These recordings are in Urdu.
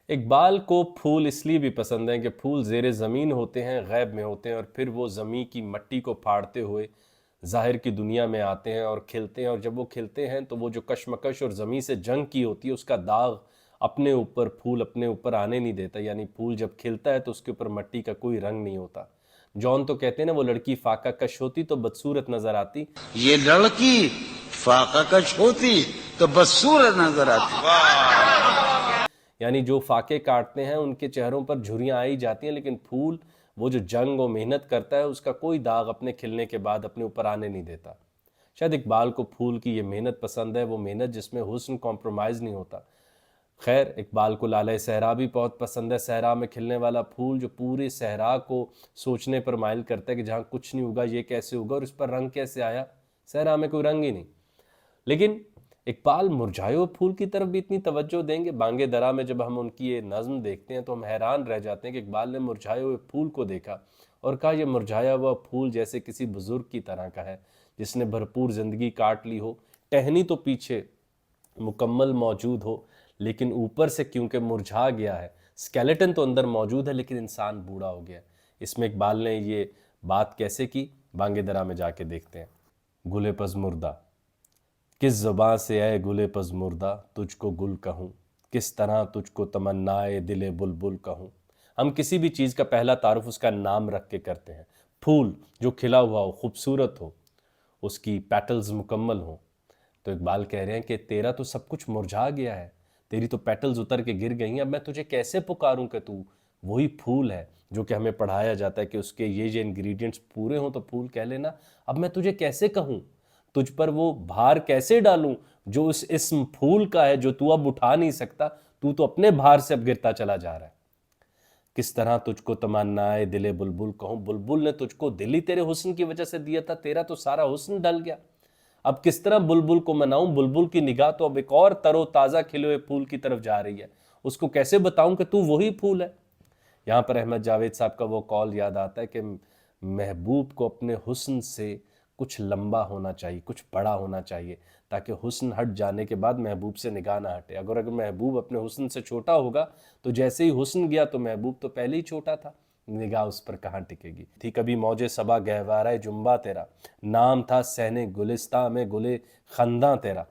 اقبال کو پھول اس لیے بھی پسند ہیں کہ پھول زیر زمین ہوتے ہیں، غیب میں ہوتے ہیں، اور پھر وہ زمین کی مٹی کو پھاڑتے ہوئے ظاہر کی دنیا میں آتے ہیں اور کھلتے ہیں، اور جب وہ کھلتے ہیں تو وہ جو کشمکش اور زمین سے جنگ کی ہوتی ہے اس کا داغ اپنے اوپر پھول اپنے اوپر آنے نہیں دیتا، یعنی پھول جب کھلتا ہے تو اس کے اوپر مٹی کا کوئی رنگ نہیں ہوتا۔ جون تو کہتے ہیں نا، وہ لڑکی فاقہ کش ہوتی تو بدصورت نظر آتی۔ یہ لڑکی فاقہ کش ہوتی تو بدصورت نظر آتی۔ یعنی جو فاقے کاٹتے ہیں ان کے چہروں پر جھریاں آئی جاتی ہیں، لیکن پھول وہ جو جنگ و محنت کرتا ہے اس کا کوئی داغ اپنے کھلنے کے بعد اپنے اوپر آنے نہیں دیتا۔ شاید اقبال کو پھول کی یہ محنت پسند ہے، وہ محنت جس میں حسن کمپرومائز نہیں ہوتا۔ خیر، اقبال کو لالہ صحرا بھی بہت پسند ہے، صحرا میں کھلنے والا پھول جو پورے صحرا کو سوچنے پر مائل کرتا ہے کہ جہاں کچھ نہیں ہوگا یہ کیسے ہوگا اور اس پر رنگ کیسے آیا، صحرا میں کوئی رنگ ہی نہیں۔ لیکن اقبال مرجھائے ہوئے پھول کی طرف بھی اتنی توجہ دیں گے؟ بانگ درا میں جب ہم ان کی یہ نظم دیکھتے ہیں تو ہم حیران رہ جاتے ہیں کہ اقبال نے مرجھائے ہوئے پھول کو دیکھا اور کہا یہ مرجھایا ہوا پھول جیسے کسی بزرگ کی طرح کا ہے جس نے بھرپور زندگی کاٹ لی ہو، ٹہنی تو پیچھے مکمل موجود ہو لیکن اوپر سے کیونکہ مرجھا گیا ہے، سکیلیٹن تو اندر موجود ہے لیکن انسان بوڑھا ہو گیا ہے۔ اس میں اقبال نے یہ بات کیسے کی، بانگ درا میں جا کے دیکھتے ہیں۔ گلے پز مردہ، کس زباں سے اے گلے پز مردہ تجھ کو گل کہوں، کس طرح تجھ کو تمنائے دل بلبل کہوں۔ ہم کسی بھی چیز کا پہلا تعارف اس کا نام رکھ کے کرتے ہیں۔ پھول جو کھلا ہوا ہو، خوبصورت ہو، اس کی پیٹلز مکمل ہوں، تو اقبال کہہ رہے ہیں کہ تیرا تو سب کچھ مرجھا گیا ہے، تیری تو پیٹلز اتر کے گر گئی ہیں، اب میں تجھے کیسے پکاروں کہ تو وہی پھول ہے جو کہ ہمیں پڑھایا جاتا ہے کہ اس کے یہ انگریڈینٹس پورے ہوں تو پھول کہہ لینا۔ اب میں تجھے کیسے کہوں، تجھ پر وہ بھار کیسے ڈالوں جو اس اسم پھول کا ہے جو تو اب اٹھا نہیں سکتا، تو اپنے بھار سے اب گرتا چلا جا رہا ہے۔ کس طرح تجھ کو تمنائے دل بلبل کہوں، بلبل نے تجھ کو دل ہی تیرے حسن کی وجہ سے دیا تھا، تیرا تو سارا حسن ڈل گیا، اب کس طرح بلبل کو مناؤں؟ بلبل کی نگاہ تو اب ایک اور تر و تازہ کھلے ہوئے پھول کی طرف جا رہی ہے، اس کو کیسے بتاؤں کہ تو وہی پھول ہے۔ یہاں پر احمد جاوید صاحب کا وہ قول یاد آتا ہے کہ محبوب کو اپنے حسن سے کچھ لمبا ہونا چاہیے، کچھ بڑا ہونا چاہیے، تاکہ حسن ہٹ جانے کے بعد محبوب سے نگاہ نہ ہٹے۔ اگر محبوب اپنے حسن سے چھوٹا ہوگا تو جیسے ہی حسن گیا تو محبوب تو پہلے ہی چھوٹا تھا، نگاہ اس پر کہاں ٹکے گی۔ تھی کبھی موج صبا گہوارہ جنبا تیرا، نام تھا سہنے گلستہ میں گلے خنداں تیرا۔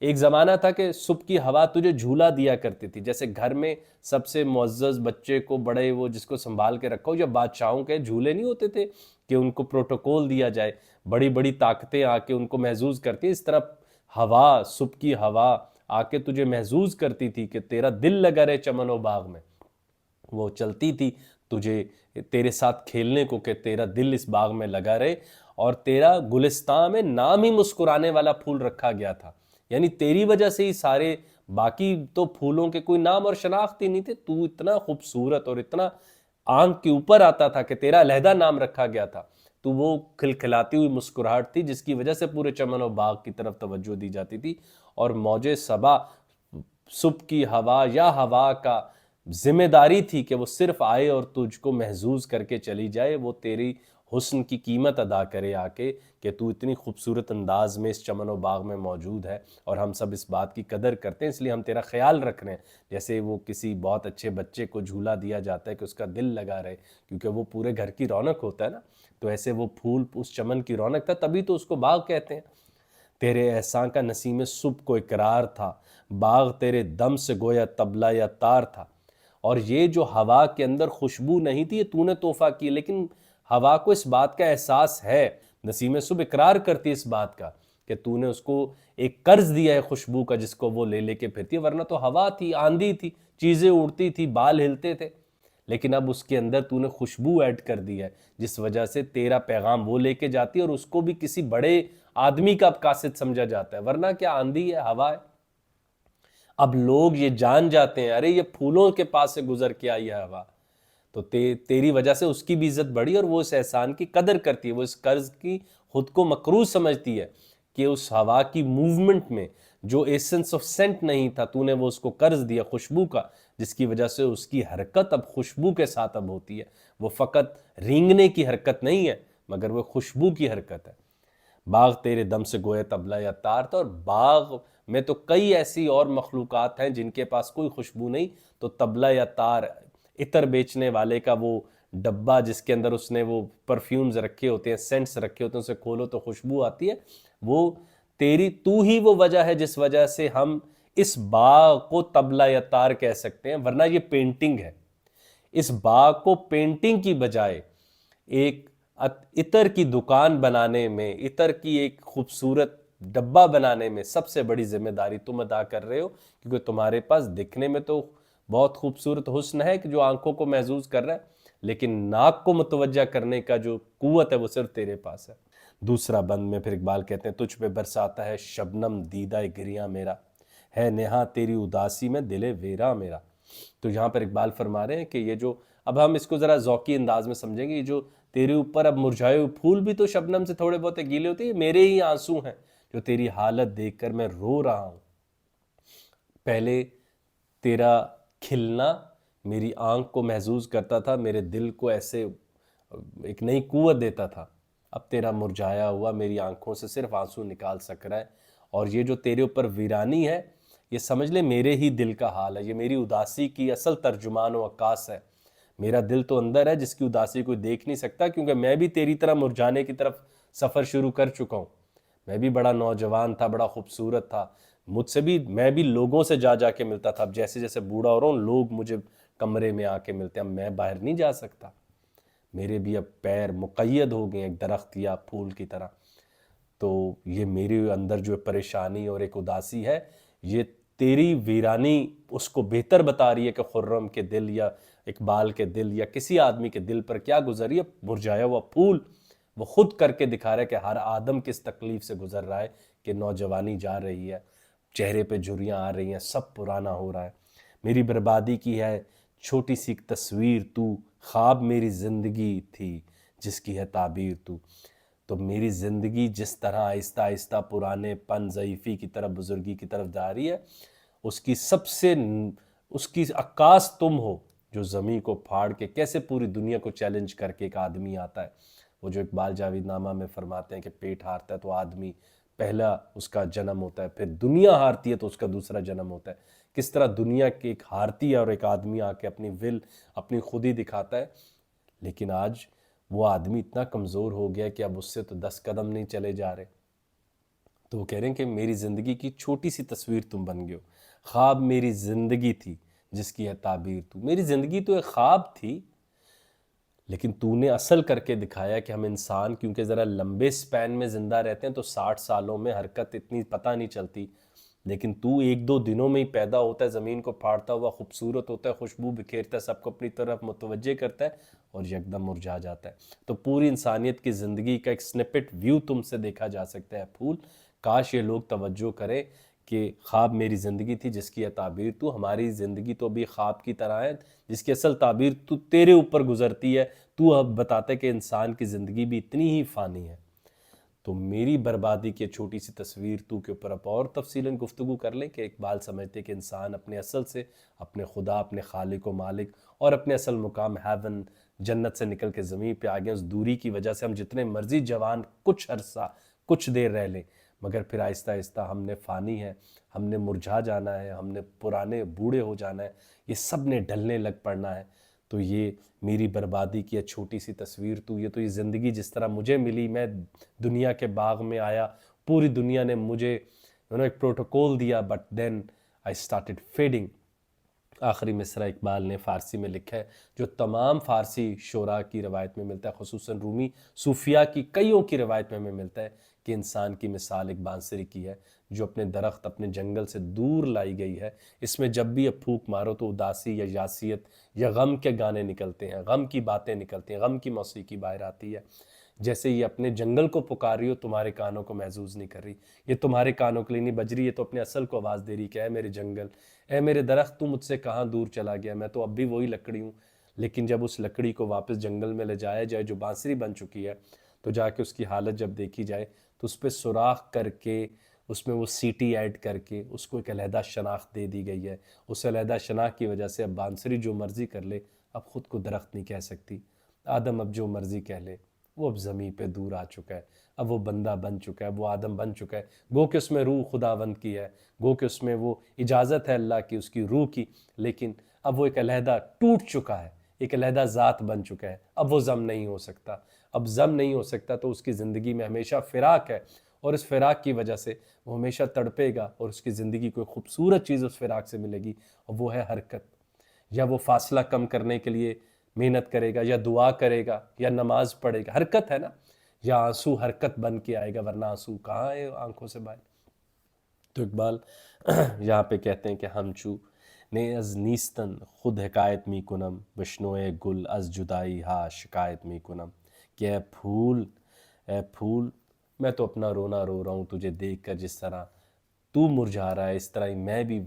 ایک زمانہ تھا کہ صبح کی ہوا تجھے جھولا دیا کرتی تھی، جیسے گھر میں سب سے معزز بچے کو بڑے وہ جس کو سنبھال کے رکھو، یا بادشاہوں کے جھولے نہیں ہوتے تھے کہ ان کو پروٹوکول دیا جائے، بڑی بڑی طاقتیں آ کے ان کو محظوظ کرتی ہیں، اس طرح ہوا، صبح کی ہوا آ کے تجھے محظوظ کرتی تھی کہ تیرا دل لگا رہے چمن و باغ میں، وہ چلتی تھی تجھے تیرے ساتھ کھیلنے کو کہ تیرا دل اس باغ میں لگا رہے، اور تیرا گلستان میں نام ہی مسکرانے والا پھول رکھا گیا تھا، یعنی تیری وجہ سے ہی سارے باقی تو پھولوں کے کوئی نام اور شناخت ہی نہیں تھے، تو اتنا خوبصورت اور اتنا آنکھ کے اوپر آتا تھا کہ تیرا علیحدہ نام رکھا گیا تھا، تو وہ کھلکھلاتی ہوئی مسکراہٹ تھی جس کی وجہ سے پورے چمن و باغ کی طرف توجہ دی جاتی تھی۔ اور موج صبا، صبح کی ہوا یا ہوا کا ذمہ داری تھی کہ وہ صرف آئے اور تجھ کو محظوظ کر کے چلی جائے، وہ تیری حسن کی قیمت ادا کرے آ کے کہ تو اتنی خوبصورت انداز میں اس چمن و باغ میں موجود ہے، اور ہم سب اس بات کی قدر کرتے ہیں، اس لیے ہم تیرا خیال رکھ رہے ہیں، جیسے وہ کسی بہت اچھے بچے کو جھولا دیا جاتا ہے کہ اس کا دل لگا رہے، کیونکہ وہ پورے گھر کی رونق ہوتا ہے نا، تو ایسے وہ پھول اس چمن کی رونق تھا، تبھی تو اس کو باغ کہتے ہیں۔ تیرے احسان کا نسیم صبح کو اقرار تھا، باغ تیرے دم سے گویا طبلہ یا تار تھا۔ اور یہ جو ہوا کے اندر خوشبو نہیں تھی، یہ تو نے تحفہ کی، لیکن ہوا کو اس بات کا احساس ہے، نسیم صبح اقرار کرتی اس بات کا کہ تو نے اس کو ایک قرض دیا ہے خوشبو کا جس کو وہ لے لے کے پھرتی ہے، ورنہ تو ہوا تھی، آندھی تھی، چیزیں اڑتی تھی، بال ہلتے تھے، لیکن اب اس کے اندر تو نے خوشبو ایڈ کر دی ہے جس وجہ سے تیرا پیغام وہ لے کے جاتی ہے اور اس کو بھی کسی بڑے آدمی کا قاصد سمجھا جاتا ہے، ورنہ کیا آندھی ہے، ہوا ہے۔ اب لوگ یہ جان جاتے ہیں ارے یہ پھولوں کے پاس سے گزر کے آئی ہے ہوا، تو تیری وجہ سے اس کی بھی عزت بڑھی اور وہ اس احسان کی قدر کرتی ہے، وہ اس قرض کی خود کو مقروض سمجھتی ہے کہ اس ہوا کی موومنٹ میں جو ایسنس آف سینٹ نہیں تھا، تو نے وہ اس کو قرض دیا خوشبو کا، جس کی وجہ سے اس کی حرکت اب خوشبو کے ساتھ اب ہوتی ہے، وہ فقط رینگنے کی حرکت نہیں ہے مگر وہ خوشبو کی حرکت ہے۔ باغ تیرے دم سے گویا طبلہ یا تار تھا، اور باغ میں تو کئی ایسی اور مخلوقات ہیں جن کے پاس کوئی خوشبو نہیں، تو طبلہ یا تار، عطر بیچنے والے کا وہ ڈبہ جس کے اندر اس نے وہ پرفیومز رکھے ہوتے ہیں، سینٹس رکھے ہوتے ہیں، اسے کھولو تو خوشبو آتی ہے، وہ تو ہی وہ وجہ ہے جس وجہ سے ہم اس باغ کو طبلہ یا تار کہہ سکتے ہیں، ورنہ یہ پینٹنگ ہے۔ اس باغ کو پینٹنگ کی بجائے ایک عطر کی دکان بنانے میں، عطر کی ایک خوبصورت ڈبہ بنانے میں سب سے بڑی ذمہ داری تم ادا کر رہے ہو، کیونکہ تمہارے پاس دکھنے میں تو بہت خوبصورت حسن ہے کہ جو آنکھوں کو محظوظ کر رہا ہے، لیکن ناک کو متوجہ کرنے کا جو قوت ہے وہ صرف تیرے پاس ہے۔ دوسرا بند میں پھر اقبال کہتے ہیں، تجھ پہ برساتا ہے شبنم دیدہ گریاں میرا، ہے نہاں تیری اداسی میں دل ویراں میرا۔ تو یہاں پر اقبال فرما رہے ہیں کہ یہ جو، اب ہم اس کو ذرا ذوقی انداز میں سمجھیں گے، یہ جو تیرے اوپر اب مرجھائے ہوئے پھول بھی تو شبنم سے تھوڑے بہت گیلے ہوتے ہیں، میرے ہی آنسو ہیں جو تیری حالت دیکھ کر میں رو رہا ہوں۔ پہلے تیرا کھلنا میری آنکھ کو محظوظ کرتا تھا، میرے دل کو ایسے ایک نئی قوت دیتا تھا، اب تیرا مرجھایا ہوا میری آنکھوں سے صرف آنسو نکال سک رہا ہے، اور یہ جو تیرے اوپر ویرانی ہے یہ سمجھ لے میرے ہی دل کا حال ہے، یہ میری اداسی کی اصل ترجمان و عکاس ہے۔ میرا دل تو اندر ہے جس کی اداسی کوئی دیکھ نہیں سکتا، کیونکہ میں بھی تیری طرح مرجھانے کی طرف سفر شروع کر چکا ہوں۔ میں بھی بڑا نوجوان تھا، بڑا خوبصورت تھا، مجھ سے بھی میں بھی لوگوں سے جا کے ملتا تھا، اب جیسے جیسے بوڑھا ہو رہا ہوں لوگ مجھے کمرے میں آ کے ملتے ہیں، اب میں باہر نہیں جا سکتا، میرے بھی اب پیر مقید ہو گئے ایک درخت یا پھول کی طرح۔ تو یہ میرے اندر جو پریشانی اور ایک اداسی ہے، یہ تیری ویرانی اس کو بہتر بتا رہی ہے کہ خرم کے دل یا اقبال کے دل یا کسی آدمی کے دل پر کیا گزری ہے۔ مرجھایا ہوا پھول وہ خود کر کے دکھا رہا ہے کہ ہر آدم کس تکلیف سے گزر رہا ہے، کہ نوجوانی جا رہی ہے، چہرے پہ جھریاں آ رہی ہیں، سب پرانا ہو رہا ہے۔ میری بربادی کی ہے چھوٹی سی ایک تصویر تو، خواب میری زندگی تھی جس کی ہے تعبیر تو۔ تو میری زندگی جس طرح آہستہ آہستہ پرانے پن، ضعیفی کی طرف، بزرگی کی طرف جا رہی ہے، اس کی عکاس تم ہو، جو زمین کو پھاڑ کے کیسے پوری دنیا کو چیلنج کر کے ایک آدمی آتا ہے۔ وہ جو اقبال جاوید نامہ میں فرماتے ہیں کہ پیٹ ہارتا ہے تو آدمی پہلا اس کا جنم ہوتا ہے، پھر دنیا ہارتی ہے تو اس کا دوسرا جنم ہوتا ہے۔ کس طرح دنیا کی ایک ہارتی ہے اور ایک آدمی آ کے اپنی اپنی خودی دکھاتا ہے، لیکن آج وہ آدمی اتنا کمزور ہو گیا کہ اب اس سے تو 10 قدم نہیں چلے جا رہے۔ تو وہ کہہ رہے ہیں کہ میری زندگی کی چھوٹی سی تصویر تم بن گئے ہو، خواب میری زندگی تھی جس کی ہے تعبیر تو۔ میری زندگی تو ایک خواب تھی، لیکن تو نے اصل کر کے دکھایا کہ ہم انسان کیونکہ ذرا لمبے سپین میں زندہ رہتے ہیں تو 60 سالوں میں حرکت اتنی پتہ نہیں چلتی، لیکن تو ایک دو دنوں میں ہی پیدا ہوتا ہے، زمین کو پھاڑتا ہوا خوبصورت ہوتا ہے، خوشبو بکھیرتا ہے، سب کو اپنی طرف متوجہ کرتا ہے اور یکدم مرجھا جاتا ہے۔ تو پوری انسانیت کی زندگی کا ایک سنپٹ ویو تم سے دیکھا جا سکتا ہے پھول۔ کاش یہ لوگ توجہ کریں کہ خواب میری زندگی تھی جس کی ہے تعبیر تو، ہماری زندگی تو بھی خواب کی طرح ہے جس کی اصل تعبیر تو تیرے اوپر گزرتی ہے۔ تو اب بتاتا ہے کہ انسان کی زندگی بھی اتنی ہی فانی ہے۔ تو میری بربادی کی چھوٹی سی تصویر تو کے اوپر اب اور تفصیلاً گفتگو کر لیں کہ اقبال سمجھتے کہ انسان اپنے اصل سے، اپنے خدا، اپنے خالق و مالک اور اپنے اصل مقام ہیون، جنت سے نکل کے زمین پہ آ گئے۔ اس دوری کی وجہ سے ہم جتنے مرضی جوان کچھ عرصہ، کچھ دیر رہ لیں، مگر پھر آہستہ آہستہ ہم نے فانی ہے، ہم نے مرجھا جانا ہے، ہم نے پرانے بوڑھے ہو جانا ہے، یہ سب نے ڈھلنے لگ پڑنا ہے۔ تو یہ میری بربادی کی چھوٹی سی تصویر تو، یہ زندگی جس طرح مجھے ملی، میں دنیا کے باغ میں آیا، پوری دنیا نے مجھے ایک پروٹوکول دیا، but then I started feeding. آخری مصرع اقبال نے فارسی میں لکھا ہے جو تمام فارسی شعراء کی روایت میں ملتا ہے، خصوصاً رومی صوفیاء کی کئیوں کی روایت میں ہمیں ملتا ہے کہ انسان کی مثال ایک بانسری کی ہے جو اپنے درخت، اپنے جنگل سے دور لائی گئی ہے۔ اس میں جب بھی اب پھونک مارو تو اداسی یا یاسیت یا غم کے گانے نکلتے ہیں، غم کی باتیں نکلتی ہیں، غم کی موسیقی باہر آتی ہے۔ جیسے یہ اپنے جنگل کو پکار رہی ہو، تمہارے کانوں کو محظوظ نہیں کر رہی، یہ تمہارے کانوں کے لیے نہیں بج رہی، یہ تو اپنے اصل کو آواز دے رہی کہ اے میرے جنگل، اے میرے درخت، تو مجھ سے کہاں دور چلا گیا، میں تو اب بھی وہی لکڑی ہوں۔ لیکن جب اس لکڑی کو واپس جنگل میں لے جایا جائے جو بانسری بن چکی ہے، تو جا کے اس کی حالت جب دیکھی جائے تو اس پہ سوراخ کر کے، اس میں وہ سیٹی ایڈ کر کے اس کو ایک علیحدہ شناخت دے دی گئی ہے۔ اس علیحدہ شناخت کی وجہ سے اب بانسری جو مرضی کر لے اب خود کو درخت نہیں کہہ سکتی، آدم اب جو مرضی کہہ لے وہ اب زمین پہ دور آ چکا ہے، اب وہ بندہ بن چکا ہے، وہ آدم بن چکا ہے، گو کہ اس میں روح خداوند کی ہے، گو کہ اس میں وہ اجازت ہے اللہ کی، اس کی روح کی، لیکن اب وہ ایک علیحدہ ٹوٹ چکا ہے، ایک علیحدہ ذات بن چکا ہے، اب وہ ضم نہیں ہو سکتا، اب ضم نہیں ہو سکتا تو اس کی زندگی میں ہمیشہ فراق ہے، اور اس فراق کی وجہ سے وہ ہمیشہ تڑپے گا، اور اس کی زندگی کو ایک خوبصورت چیز اس فراق سے ملے گی، اور وہ ہے حرکت۔ یا وہ فاصلہ کم کرنے کے لیے محنت کرے گا، یا دعا کرے گا، یا نماز پڑھے گا، حرکت ہے نا، یا آنسو حرکت بن کے آئے گا، ورنہ آنسو کہاں ہے آنکھوں سے باہر۔ تو اقبال یہاں پہ کہتے ہیں کہ ہمچو نے از نیستن خود حکایت می کنم، بشنوئے گل از جدائی ہا شکایت می کنم، کہ اے پھول میں تو اپنا رونا رو رہا ہوں تجھے دیکھ کر، جس طرح تو مرجھا رہا ہے اس طرح ہی میں بھی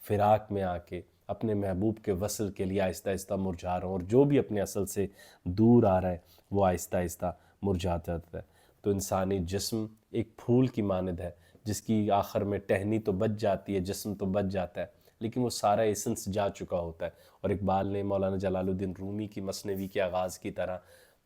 فراق میں آ کے اپنے محبوب کے وصل کے لیے آہستہ آہستہ مرجھا رہا ہوں، اور جو بھی اپنے اصل سے دور آ رہا ہے وہ آہستہ آہستہ مرجھا جاتا ہے۔ تو انسانی جسم ایک پھول کی مانند ہے، جس کی آخر میں ٹہنی تو بچ جاتی ہے، جسم تو بچ جاتا ہے، لیکن وہ سارا ایسنس جا چکا ہوتا ہے۔ اور اقبال نے مولانا جلال الدین رومی کی مثنوی کے آغاز کی طرح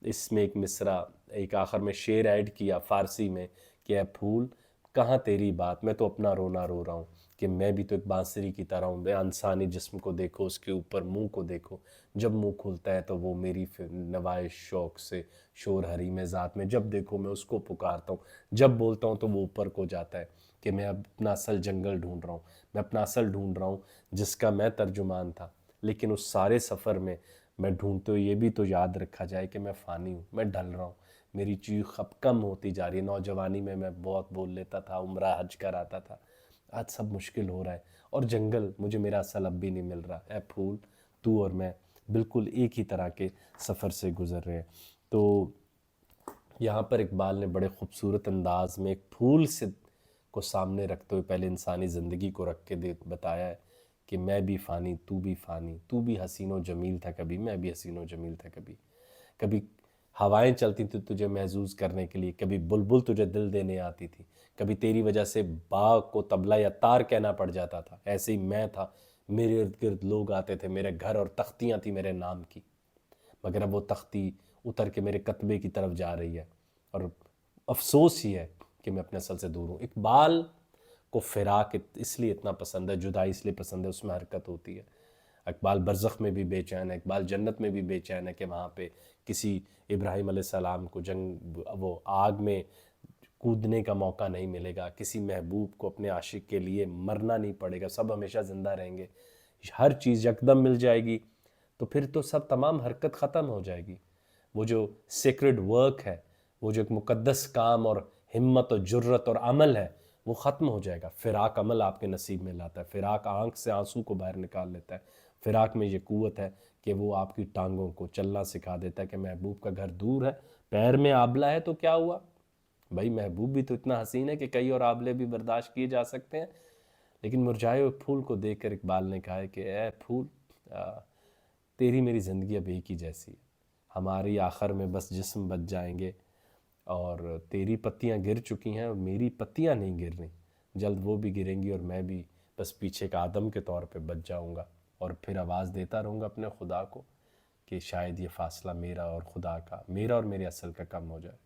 اس میں ایک مصرع، ایک آخر میں شعر ایڈ کیا فارسی میں کہ اے پھول کہاں تیری بات، میں تو اپنا رونا رو رہا ہوں، کہ میں بھی تو ایک بانسری کی طرح ہوں، انسانی جسم کو دیکھو، اس کے اوپر منہ کو دیکھو، جب منہ کھلتا ہے تو وہ میری نوائے شوق سے شور حریم ذات میں، جب دیکھو میں اس کو پکارتا ہوں، جب بولتا ہوں تو وہ اوپر کو جاتا ہے، کہ میں اب اپنا اصل جنگل ڈھونڈ رہا ہوں، میں اپنا اصل ڈھونڈ رہا ہوں جس کا میں ترجمان تھا، لیکن اس سارے سفر میں میں ڈھونڈتے ہوئے یہ بھی تو یاد رکھا جائے کہ میں فانی ہوں، میں ڈھل رہا ہوں، میری چیخ اب کم ہوتی جا رہی ہے۔ نوجوانی میں بہت بول لیتا تھا، عمرہ حج کر آتا تھا، آج سب مشکل ہو رہا ہے، اور جنگل مجھے میرا اصل اب بھی نہیں مل رہا۔ اے پھول تو اور میں بالکل ایک ہی طرح کے سفر سے گزر رہے ہیں۔ تو یہاں پر اقبال نے بڑے خوبصورت انداز میں ایک پھول سے کو سامنے رکھتے ہوئے پہلے انسانی زندگی کو رکھ کے بتایا ہے کہ میں بھی فانی، تو بھی فانی، تو بھی حسین و جمیل تھا کبھی، میں بھی حسین و جمیل تھا کبھی، کبھی ہوائیں چلتی تھی تجھے محظوظ کرنے کے لیے، کبھی بلبل تجھے دل دینے آتی تھی، کبھی تیری وجہ سے باغ کو طبلہ یا تار کہنا پڑ جاتا تھا، ایسے ہی میں تھا، میرے ارد گرد لوگ آتے تھے، میرے گھر اور تختیاں تھی میرے نام کی، مگر اب وہ تختی اتر کے میرے کتبے کی طرف جا رہی ہے، اور افسوس ہی ہے کہ میں اپنے اصل سے دور ہوں۔ اقبال کو فراق اس لیے اتنا پسند ہے، جدائی اس لیے پسند ہے، اس میں حرکت ہوتی ہے۔ اقبال برزخ میں بھی بے چین ہے، اقبال جنت میں بھی بے چین ہے کہ وہاں پہ کسی ابراہیم علیہ السلام کو وہ آگ میں کودنے کا موقع نہیں ملے گا، کسی محبوب کو اپنے عاشق کے لیے مرنا نہیں پڑے گا، سب ہمیشہ زندہ رہیں گے، ہر چیز یکدم مل جائے گی، تو پھر تو سب تمام حرکت ختم ہو جائے گی۔ وہ جو سیکرڈ ورک ہے، وہ جو ایک مقدس کام اور ہمت اور جرت اور عمل ہے، وہ ختم ہو جائے گا۔ فراق عمل آپ کے نصیب میں لاتا ہے، فراق آنکھ سے آنسو کو باہر نکال لیتا ہے، فراق میں یہ قوت ہے کہ وہ آپ کی ٹانگوں کو چلنا سکھا دیتا ہے، کہ محبوب کا گھر دور ہے، پیر میں آبلہ ہے تو کیا ہوا بھائی، محبوب بھی تو اتنا حسین ہے کہ کئی اور آبلے بھی برداشت کیے جا سکتے ہیں۔ لیکن مرجھائے ہوئے پھول کو دیکھ کر اقبال نے کہا ہے کہ اے پھول، تیری میری زندگی اب ایک ہی جیسی ہے، ہماری آخر میں بس جسم بچ جائیں گے، اور تیری پتیاں گر چکی ہیں اور میری پتیاں نہیں گر رہی، جلد وہ بھی گریں گی اور میں بھی بس پیچھے کا آدم کے طور پہ بچ جاؤں گا، اور پھر آواز دیتا رہوں گا اپنے خدا کو کہ شاید یہ فاصلہ میرا اور خدا کا، میرا اور میرے اصل کا کم ہو جائے۔